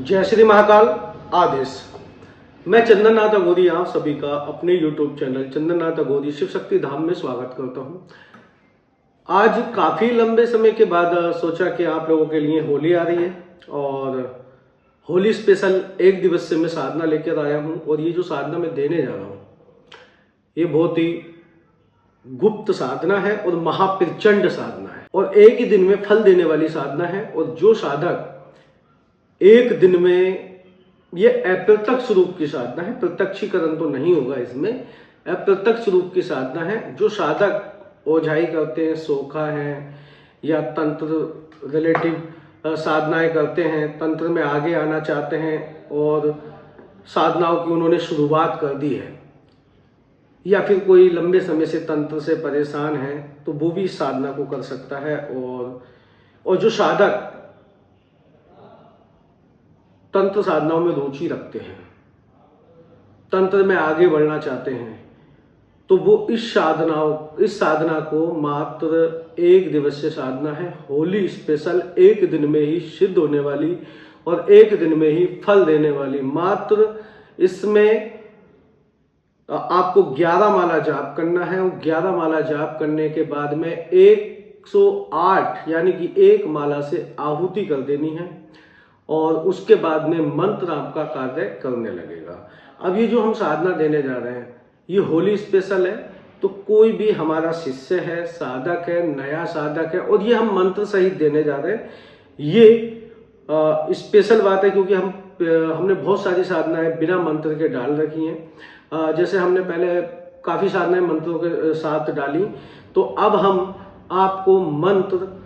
जय श्री महाकाल आदेश। मैं चंदन नाथ अघोरी आप सभी का अपने YouTube चैनल चंदन नाथ अघोरी शिव शक्ति धाम में स्वागत करता हूं। आज काफी लंबे समय के बाद सोचा कि आप लोगों के लिए होली आ रही है और होली स्पेशल एक दिवस से मैं साधना लेकर आया हूं। और ये जो साधना मैं देने जा रहा हूं ये बहुत ही गुप्त साधना है और महाप्रचंड साधना है और एक ही दिन में फल देने वाली साधना है। और जो साधक एक दिन में, ये अप्रत्यक्ष रूप की साधना है, प्रत्यक्षीकरण तो नहीं होगा इसमें, अप्रत्यक्ष रूप की साधना है। जो साधक ओझाई करते हैं, सोखा है या तंत्र रिलेटिव साधनाएं करते हैं, तंत्र में आगे आना चाहते हैं और साधनाओं की उन्होंने शुरुआत कर दी है, या फिर कोई लंबे समय से तंत्र से परेशान है तो वो भी इस साधना को कर सकता है। और जो साधक तंत्र साधनाओं में रुचि रखते हैं, तंत्र में आगे बढ़ना चाहते हैं, तो वो इस साधना को मात्र एक दिवसीय साधना है, होली स्पेशल, एक दिन में ही सिद्ध होने वाली और एक दिन में ही फल देने वाली। मात्र इसमें आपको 11 माला जाप करना है और 11 माला जाप करने के बाद में 108 यानी कि एक माला से आहुति कर देनी है और उसके बाद में मंत्र आपका कार्य करने लगेगा। अब ये जो हम साधना देने जा रहे हैं ये होली स्पेशल है, तो कोई भी हमारा शिष्य है, साधक है, नया साधक है और ये हम मंत्र सहित देने जा रहे हैं। ये स्पेशल बात है क्योंकि हमने बहुत सारी साधनाएं बिना मंत्र के डाल रखी हैं। जैसे हमने पहले काफ़ी साधनाएं मंत्रों के साथ डाली, तो अब हम आपको मंत्र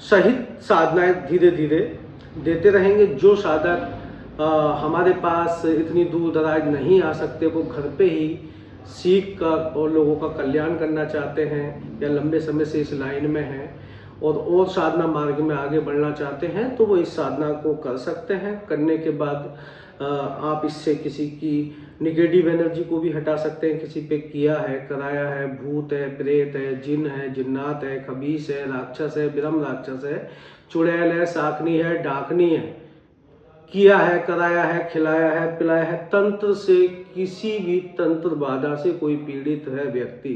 सहित साधनाएं धीरे धीरे देते रहेंगे। जो साधक हमारे पास इतनी दूर दराज नहीं आ सकते, वो घर पे ही सीख कर और लोगों का कल्याण करना चाहते हैं या लंबे समय से इस लाइन में हैं और साधना मार्ग में आगे बढ़ना चाहते हैं, तो वो इस साधना को कर सकते हैं। करने के बाद आप इससे किसी की निगेटिव एनर्जी को भी हटा सकते हैं। किसी पे किया है, कराया है, भूत है, प्रेत है, जिन है, जिन्नात है, खबीस है, राक्षस है, ब्रह्म राक्षस है, चुड़ैल है, साकनी है, डाकनी है, किया है, कराया है, खिलाया है, पिलाया है, तंत्र से, किसी भी तंत्र बाधा से कोई पीड़ित है व्यक्ति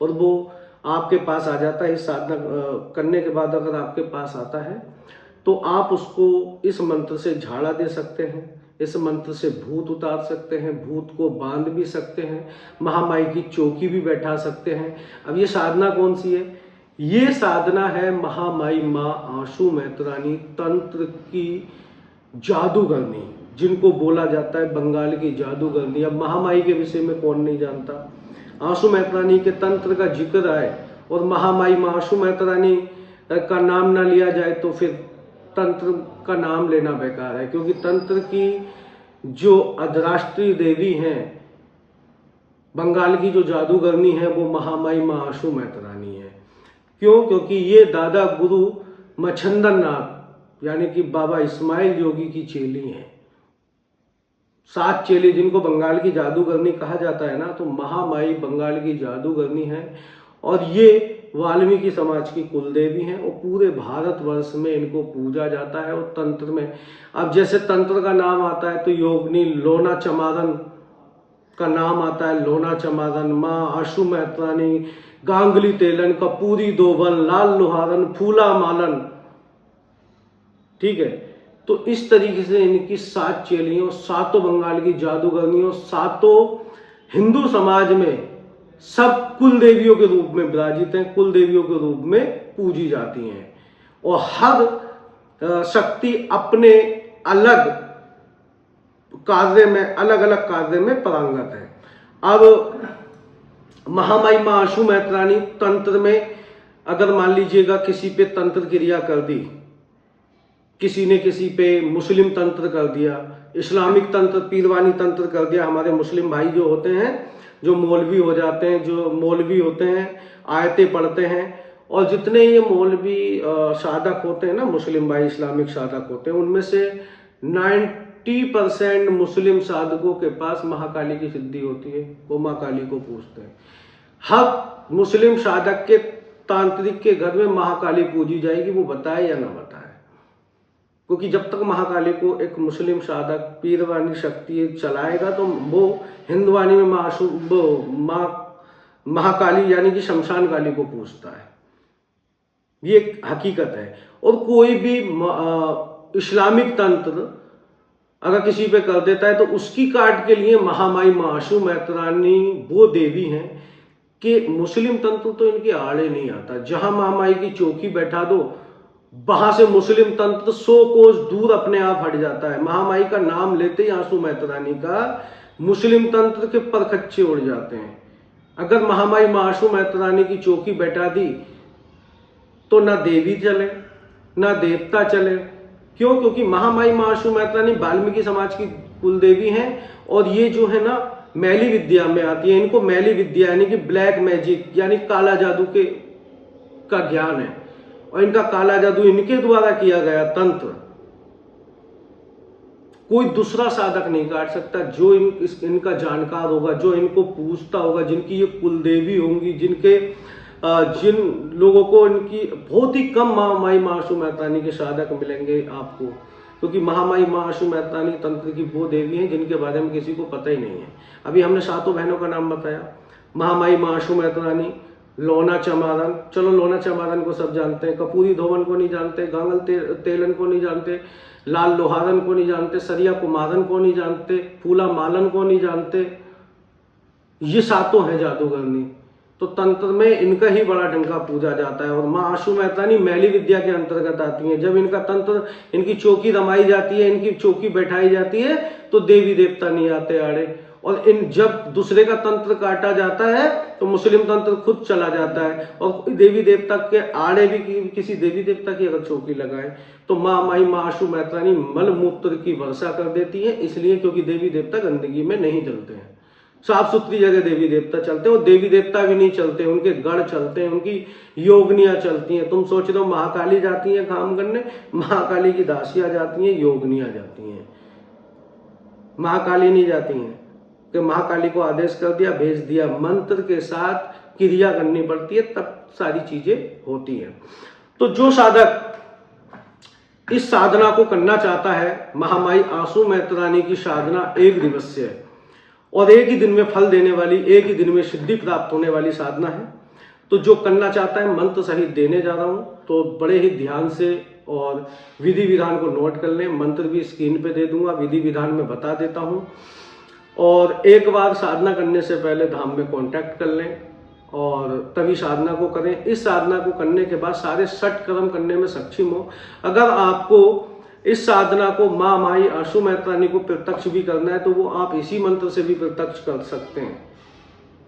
और वो आपके पास आ जाता है, इस साधना करने के बाद अगर आपके पास आता है तो आप उसको इस मंत्र से झाड़ा दे सकते हैं, इस मंत्र से भूत उतार सकते हैं, भूत को बांध भी सकते हैं, महामाई की चौकी भी बैठा सकते हैं। अब ये साधना कौन सी है? ये साधना है महामाई माँ आशु मैत्रानी तंत्र की जादूगरनी, जिनको बोला जाता है बंगाल की जादूगरनी। अब महामाई के विषय में कौन नहीं जानता। आशु मैत्रानी के तंत्र का जिक्र आए और महामाई माँ आशु मैत्रानी का नाम ना लिया जाए तो फिर तंत्र का नाम लेना बेकार है, क्योंकि तंत्र की जो अधराष्ट्रीय देवी हैं, बंगाल की जो जादूगरनी है, वो महामाई माँ आशु मैत्रानी है। क्यों? क्योंकि ये दादा गुरु मच्छंदर नाथ यानी कि बाबा इस्माइल योगी की चेली हैं। 7 चेली जिनको बंगाल की जादूगरनी कहा जाता है ना, तो महामाई बंगाल की जादूगरनी है और ये वाल्मीकि समाज की कुलदेवी हैं और पूरे भारतवर्ष में इनको पूजा जाता है। और तंत्र में, अब जैसे तंत्र का नाम आता है तो योगिनी लोना चमारन का नाम आता है, लोना चमारन, माँ आशु मैत्रानी, गांगली तेलन, कपूरी दोबन, लाल लोहारन, फूला मालन, ठीक है। तो इस तरीके से इनकी 7 चेलियों, 7 बंगाल की जादूगरनियों, 7 हिंदू समाज में सब कुल देवियों के रूप में विराजित हैं, कुल देवियों के रूप में पूजी जाती हैं और हर शक्ति अपने अलग कार्य में, अलग अलग कार्य में पारंगत है। अब महामाई माँ आशु मैत्रानी तंत्र में, अगर मान लीजिएगा किसी पे तंत्र क्रिया कर दी, किसी ने किसी पे मुस्लिम तंत्र कर दिया, इस्लामिक तंत्र, पीरवानी तंत्र कर दिया। हमारे मुस्लिम भाई जो होते हैं, जो मौलवी हो जाते हैं, जो मौलवी होते हैं, आयतें पढ़ते हैं, और जितने ये मौलवी साधक होते हैं ना, मुस्लिम भाई इस्लामिक साधक होते हैं, उनमें से 90% मुस्लिम साधकों के पास महाकाली की सिद्धि होती है। वो माँ काली को पूजते हैं। हर मुस्लिम साधक के, तांत्रिक के घर में महाकाली पूजी जाएगी, वो बताए या ना बताए। क्योंकि जब तक महाकाली को एक मुस्लिम साधक पीरवानी शक्ति चलाएगा तो वो हिंदवानी में महाकाली यानी कि शमशान काली को पूजता है। ये एक हकीकत है। और कोई भी इस्लामिक तंत्र अगर किसी पे कर देता है तो उसकी काट के लिए महामाई माशू मैत्रानी वो देवी हैं कि मुस्लिम तंत्र तो इनके आड़े नहीं आता। जहां महामाई की चौकी बैठा दो वहां से मुस्लिम तंत्र 100 कोस दूर अपने आप हट जाता है। महामाई का नाम लेते ही आंसू मैत्रानी का मुस्लिम तंत्र के परखच्चे उड़ जाते हैं। अगर महामाई माशू मैत्रानी की चौकी बैठा दी तो ना देवी चले ना देवता चले। क्यों? क्योंकि महामाई माशू मैत्रानी वाल्मीकि समाज की कुल देवी हैं और ये जो है ना मैली विद्या में आती है। इनको मैली विद्या यानी कि ब्लैक मैजिक यानी काला जादू का ज्ञान है और इनका काला जादू इनके द्वारा किया गया तंत्र कोई दूसरा साधक नहीं काट सकता। जो इनका जानकार होगा, जो इनको पूजता होगा, जिनकी ये कुल देवी होंगी, जिन लोगों को इनकी बहुत ही कम महामाई माशू मैत्रानी के साधक मिलेंगे आपको, क्योंकि महामाई माशू मैत्रानी तंत्र की वो देवी हैं जिनके बारे में किसी को पता ही नहीं है। अभी हमने 7 बहनों का नाम बताया, महामाई माशू मैत्रानी, लोना चमारन, चलो लोना चमारन को सब जानते हैं, कपूरी धोवन को नहीं जानते, गांगल तेलन को नहीं जानते, लाल लोहारन को नहीं जानते, सरिया कुमारन को नहीं जानते, फूला मालन को नहीं जानते। ये 7 हैं जादूगरनी। तो तंत्र में इनका ही बड़ा डंका पूजा जाता है। और माँ आशू मैत्रानी मैली विद्या के अंतर्गत आती हैं। जब इनका तंत्र, इनकी चौकी रमाई जाती है, इनकी चौकी बैठाई जाती है तो देवी देवता नहीं आते आड़े। और जब दूसरे का तंत्र काटा जाता है तो मुस्लिम तंत्र खुद चला जाता है और देवी देवता के आड़े भी किसी देवी देवता की अगर चौकी लगाए तो माँ आशू मैत्रानी मल मूत्र की वर्षा कर देती है। इसलिए क्योंकि देवी देवता गंदगी में नहीं चलते हैं, साफ सुथरी जगह देवी देवता चलते हैं। और देवी देवता भी नहीं चलते, उनके गढ़ चलते हैं, उनकी योगनियां चलती हैं। तुम सोच रहे हो महाकाली जाती हैं काम करने, महाकाली की दासियां जाती हैं, योगनियां जाती हैं, महाकाली नहीं जाती हैं। कि महाकाली को आदेश कर दिया, भेज दिया, मंत्र के साथ क्रिया करनी पड़ती है, तब सारी चीजें होती हैं। तो जो साधक इस साधना को करना चाहता है, महामाई आशू मैत्रानी की साधना 1 दिवसीय है और एक ही दिन में फल देने वाली, एक ही दिन में सिद्धि प्राप्त होने वाली साधना है। तो जो करना चाहता है, मंत्र सहित देने जा रहा हूं, तो बड़े ही ध्यान से और विधि विधान को नोट कर लें। मंत्र भी स्क्रीन पे दे दूंगा, विधि विधान में बता देता हूं। और एक बार साधना करने से पहले धाम में कांटेक्ट कर लें और तभी साधना को करें। इस साधना को करने के बाद सारे 6 कर्म करने में सक्षम हो। अगर आपको इस साधना को माँ माई आशू मैत्रानी को प्रत्यक्ष भी करना है तो वो आप इसी मंत्र से भी प्रत्यक्ष कर सकते हैं।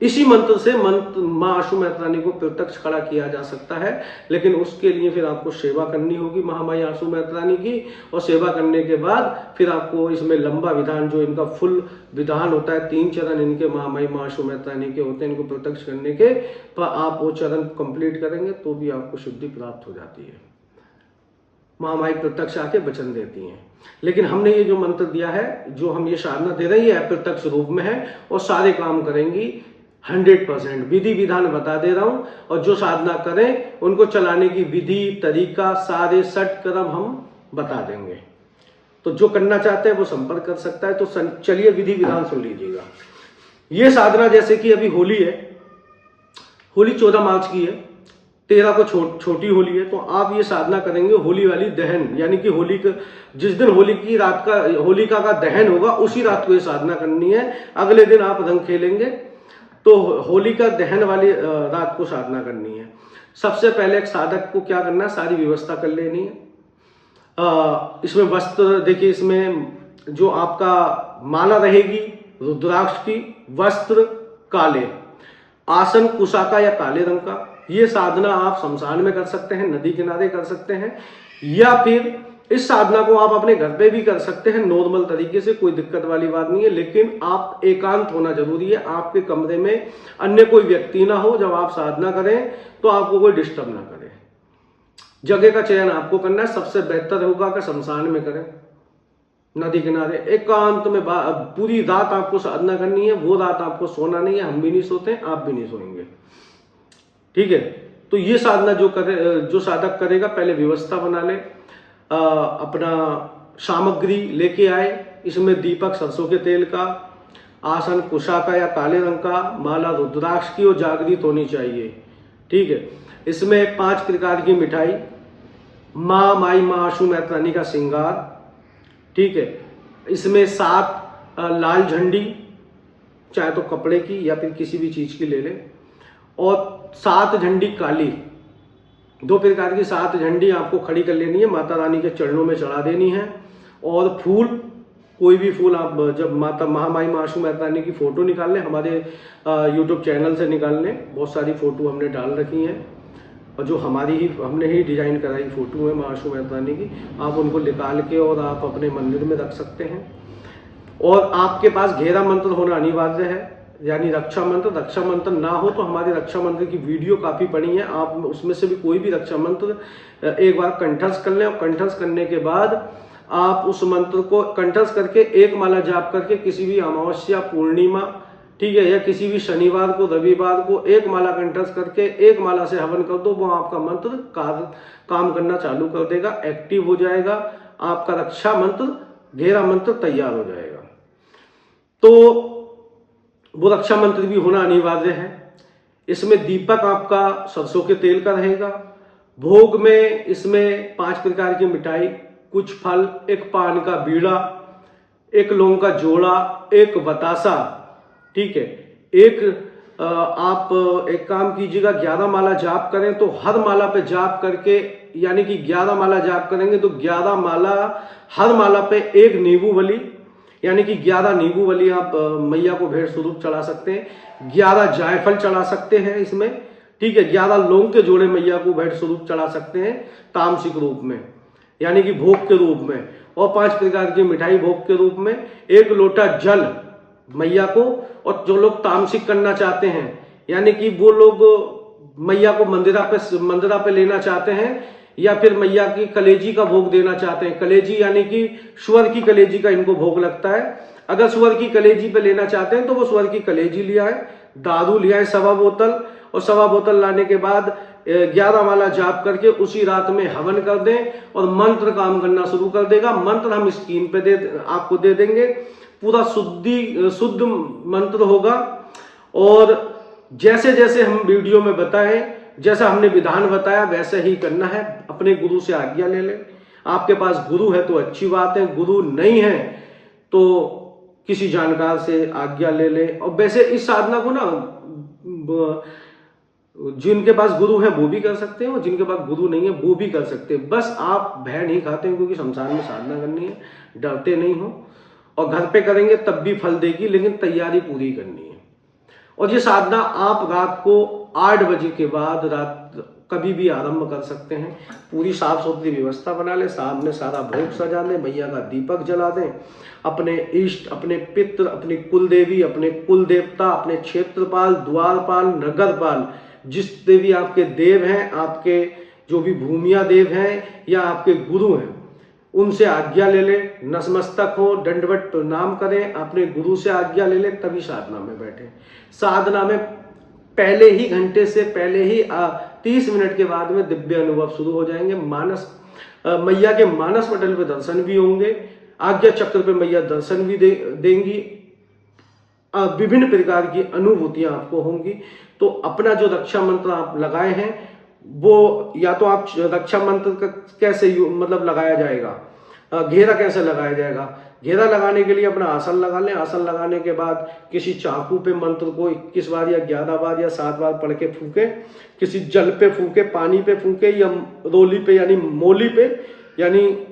इसी मंत्र से माँ आशू मैत्रानी को प्रत्यक्ष खड़ा किया जा सकता है, लेकिन उसके लिए फिर आपको सेवा करनी होगी महामाई आशू मैत्रानी की। और सेवा करने के बाद फिर आपको इसमें लंबा विधान, जो इनका फुल विधान होता है, 3 चरण इनके महामाई आशू मैत्रानी के होते हैं, इनको प्रत्यक्ष करने के, तो आप वो चरण कंप्लीट करेंगे तो भी आपको शुद्धि प्राप्त हो जाती है। महामाई प्रत्यक्ष आके वचन देती हैं। लेकिन हमने ये जो मंत्र दिया है, जो हम ये साधना दे रही है, प्रत्यक्ष रूप में है और सारे काम करेंगी 100%। विधि विधान बता दे रहा हूं और जो साधना करें उनको चलाने की विधि, तरीका, सारे 6 कर्म हम बता देंगे। तो जो करना चाहते हैं वो संपर्क कर सकता है। तो चलिए विधि विधान सुन लीजिएगा। ये साधना, जैसे कि अभी होली है, होली 14 मार्च की है, 13 को छोटी होली है, तो आप ये साधना करेंगे होली वाली दहन, यानी कि होली का जिस दिन होली की रात का होलिका का दहन होगा उसी रात को ये साधना करनी है। अगले दिन आप रंग खेलेंगे, तो होली का दहन वाली रात को साधना करनी है। सबसे पहले एक साधक को क्या करना है, सारी व्यवस्था कर लेनी है। इसमें वस्त्र देखिए, इसमें जो आपका माला रहेगी रुद्राक्ष की, वस्त्र काले, आसन कुशाका या काले रंग का। ये साधना आप शमशान में कर सकते हैं, नदी किनारे कर सकते हैं, या फिर इस साधना को आप अपने घर पे भी कर सकते हैं नॉर्मल तरीके से, कोई दिक्कत वाली बात नहीं है। लेकिन आप एकांत होना जरूरी है, आपके कमरे में अन्य कोई व्यक्ति ना हो। जब आप साधना करें तो आपको कोई डिस्टर्ब ना करे। जगह का चयन आपको करना है। सबसे बेहतर होगा कि शमशान में करें, नदी किनारे एकांत में। पूरी रात आपको साधना करनी है, वो रात आपको सोना नहीं है, हम भी नहीं सोते, आप भी नहीं सोएंगे, ठीक है। तो ये साधना जो साधक करेगा, पहले व्यवस्था बना ले। अपना सामग्री लेके आए। इसमें दीपक सरसों के तेल का, आसन कुशा का या काले रंग का, माला रुद्राक्ष की और जागृत होनी चाहिए। ठीक है। इसमें 5 प्रकार की मिठाई, माँ माई माँ आशु मैत रानी का श्रृंगार। ठीक है। इसमें 7 लाल झंडी, चाहे तो कपड़े की या फिर किसी भी चीज की ले लें, और 7 झंडी काली। 2 प्रकार की 7 झंडी आपको खड़ी कर लेनी है, माता रानी के चरणों में चढ़ा देनी है। और फूल, कोई भी फूल आप जब माता महामाई माशू मैत रानी की फोटो निकाल लें, हमारे यूट्यूब चैनल से निकाल लें, बहुत सारी फोटो हमने डाल रखी हैं और जो हमने ही डिजाइन कराई फोटो है माशू मैत रानी की, आप उनको निकाल के और आप अपने मंदिर में रख सकते हैं। और आपके पास घेरा मंत्र होना अनिवार्य है, यानी रक्षा मंत्र। रक्षा मंत्र ना हो तो हमारे रक्षा मंत्र की वीडियो काफी पड़ी है, आप उसमें से भी कोई भी रक्षा मंत्र एक बार कंठस्थ कर लें, और कंठस्थ करने के बाद आप उस मंत्र को कंठस्थ करके एक माला जाप करके किसी भी अमावस्या, पूर्णिमा, ठीक है, या किसी भी शनिवार को, रविवार को एक माला कंठस्थ करके एक माला से हवन कर दो, वो आपका मंत्र काम करना चालू कर देगा, एक्टिव हो जाएगा, आपका रक्षा मंत्र, घेरा मंत्र तैयार हो जाएगा। तो वो रक्षा मंत्र भी होना अनिवार्य है। इसमें दीपक आपका सरसों के तेल का रहेगा। भोग में इसमें 5 प्रकार की मिठाई, कुछ फल, एक पान का बीड़ा, एक लौंग का जोड़ा, एक बतासा। ठीक है। आप एक काम कीजिएगा, 11 माला जाप करें तो हर माला पे जाप करके, यानी कि 11 माला जाप करेंगे तो 11 माला, हर माला पे एक नींबू बली, यानी कि 11 नींबू बली आप मैया को भेंट स्वरूप चढ़ा सकते हैं। 11 जायफल चढ़ा सकते हैं इसमें। ठीक है। 11 लौंग के जोड़े मैया को भेंट स्वरूप चढ़ा सकते हैं तामसिक रूप में, यानी कि भोग के रूप में, और 5 प्रकार की मिठाई भोग के रूप में, 1 लोटा जल मैया को। और जो लोग तामसिक करना चाहते हैं, यानी कि वो लोग मैया को मंदिरा पे लेना चाहते हैं, या फिर मैया की कलेजी का भोग देना चाहते हैं। कलेजी यानी कि सुअर की कलेजी का इनको भोग लगता है। अगर सुअर की कलेजी पे लेना चाहते हैं तो वो सुअर की कलेजी लिया है, दारू लिया है 1.25 बोतल, और 1.25 बोतल लाने के बाद 11 माला जाप करके उसी रात में हवन कर दें और मंत्र काम करना शुरू कर देगा। मंत्र हम स्क्रीन पे आपको दे देंगे, पूरा शुद्ध मंत्र होगा। और जैसे जैसे हम वीडियो में बताएं, जैसा हमने विधान बताया वैसे ही करना है। अपने गुरु से आज्ञा ले लें। आपके पास गुरु है तो अच्छी बात है, गुरु नहीं है तो किसी जानकार से आज्ञा ले लें। और वैसे इस साधना को ना जिनके पास गुरु है वो भी कर सकते हैं, और जिनके पास गुरु नहीं है वो भी कर सकते हैं। बस आप भय नहीं खाते हैं, क्योंकि शमशान में साधना करनी है, डरते नहीं हो। और घर पे करेंगे तब भी फल देगी, लेकिन तैयारी पूरी करनी है। और ये साधना आप रात को 8 बजे के बाद रात कभी भी आरंभ कर सकते हैं। पूरी साफ सुथरी व्यवस्था बना लें, सामने सारा भोग सजा दें, मैया का दीपक जला दें, अपने इष्ट, अपने पितृ, अपनी कुल देवी, अपने कुल देवता, अपने क्षेत्रपाल, द्वारपाल, नगरपाल, जिस देवी आपके देव हैं, आपके जो भी भूमिया देव हैं या आपके गुरु हैं, उनसे आज्ञा ले लें, नतमस्तक हो, दंडवत प्रणाम करें, अपने गुरु से आज्ञा ले लें, तभी साधना में बैठे। साधना में पहले ही घंटे से पहले ही 30 मिनट के बाद में दिव्य अनुभव शुरू हो जाएंगे। मैया के मानस पटल पे दर्शन भी होंगे, आज्ञा चक्र पे मैया दर्शन भी देंगी, विभिन्न प्रकार की अनुभूतियां आपको होंगी। तो अपना जो रक्षा मंत्र आप लगाए हैं वो, या तो आप रक्षा मंत्र कैसे मतलब लगाया जाएगा, घेरा कैसे लगाया जाएगा। घेरा लगाने के लिए अपना आसन लगा लें। आसन लगाने के बाद किसी चाकू पे मंत्र को 21 बार या 11 बार या 7 बार पढ़ के फूके, किसी जल पे फूके, पानी पे फूके, या रोली पे यानी मोली पे यानी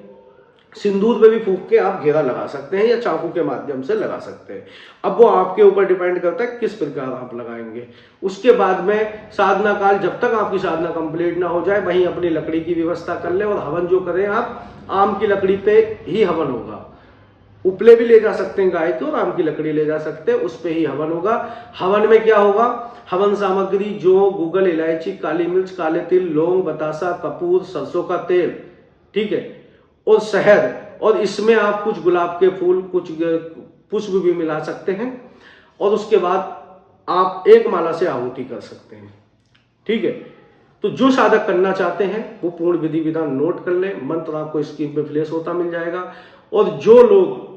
सिंदूर पे भी फूक के आप घेरा लगा सकते हैं, या चाकू के माध्यम से लगा सकते हैं। अब वो आपके ऊपर डिपेंड करता है किस प्रकार आप लगाएंगे। उसके बाद में साधना काल, जब तक आपकी साधना कंप्लीट ना हो जाए, वहीं अपनी लकड़ी की व्यवस्था कर लें। और हवन जो करें आप आम की लकड़ी पे ही हवन होगा। उपले भी ले जा सकते हैं गाय के, और आम की लकड़ी ले जा सकते हैं, उस पे ही हवन होगा। हवन में क्या होगा, हवन सामग्री जो गूगल, इलायची, काली मिर्च, काले तिल, लौंग, बतासा, कपूर, सरसों का तेल, ठीक है, और शहद, और इसमें आप कुछ गुलाब के फूल, कुछ पुष्प भी मिला सकते हैं। और उसके बाद आप एक माला से आहुति कर सकते हैं। ठीक है। तो जो साधक करना चाहते हैं वो पूर्ण विधि विधान नोट कर लें, मंत्र आपको स्क्रीन पे फ्लैश होता मिल जाएगा। और जो लोग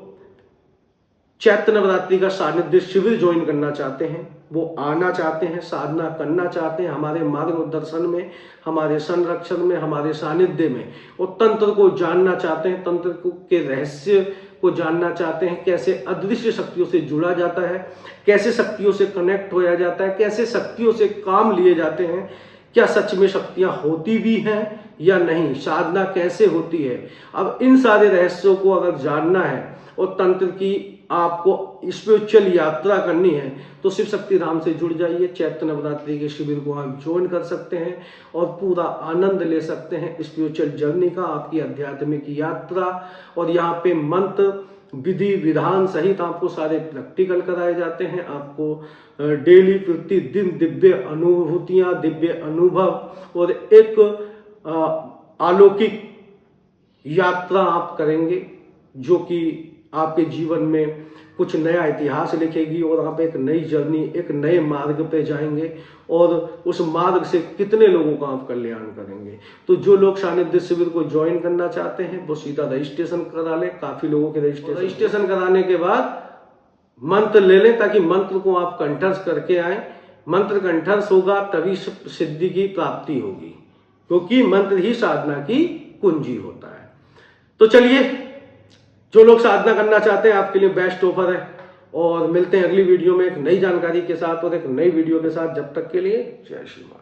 चैत्र नवरात्रि का सानिध्य शिविर ज्वाइन करना चाहते हैं, वो आना चाहते हैं, साधना करना चाहते हैं हमारे मार्गदर्शन में, हमारे संरक्षण में, हमारे सानिध्य में, और तंत्र को जानना चाहते हैं, तंत्र के रहस्य को जानना चाहते हैं, कैसे अदृश्य शक्तियों से जुड़ा जाता है, कैसे शक्तियों से कनेक्ट होया जाता है, कैसे शक्तियों से काम लिए जाते हैं, क्या सच में शक्तियां होती भी हैं या नहीं, साधना कैसे होती है। अब इन सारे रहस्यों को अगर जानना है और तंत्र की आपको स्पिरिचुअल यात्रा करनी है तो शिव शक्ति धाम से जुड़ जाइए। चैत्र नवरात्रि के शिविर को आप ज्वाइन कर सकते हैं और पूरा आनंद ले सकते हैं स्पिरिचुअल जर्नी का, आपकी आध्यात्मिक यात्रा। और यहाँ पे मंत्र विधि विधान सहित आपको सारे प्रैक्टिकल कराए जाते हैं। आपको डेली प्रतिदिन दिव्य अनुभूतियां, दिव्य अनुभव और एक अलौकिक यात्रा आप करेंगे जो कि आपके जीवन में कुछ नया इतिहास लिखेगी और आप एक नई जर्नी, एक नए मार्ग पे जाएंगे और उस मार्ग से कितने लोगों का आप कल्याण करेंगे। तो जो लोग सानिध्य शिविर को ज्वाइन करना चाहते हैं वो सीधा रजिस्ट्रेशन करा लें। काफी लोगों के रजिस्ट्रेशन कराने के बाद मंत्र ले लें ताकि मंत्र को आप कंठस्थ करके आए। मंत्र कंठस्थ होगा तभी सिद्धि की प्राप्ति होगी, क्योंकि मंत्र ही साधना की कुंजी होता है। तो चलिए, जो लोग साधना करना चाहते हैं आपके लिए बेस्ट ऑफर है। और मिलते हैं अगली वीडियो में एक नई जानकारी के साथ और एक नई वीडियो के साथ। जब तक के लिए जय श्री राम।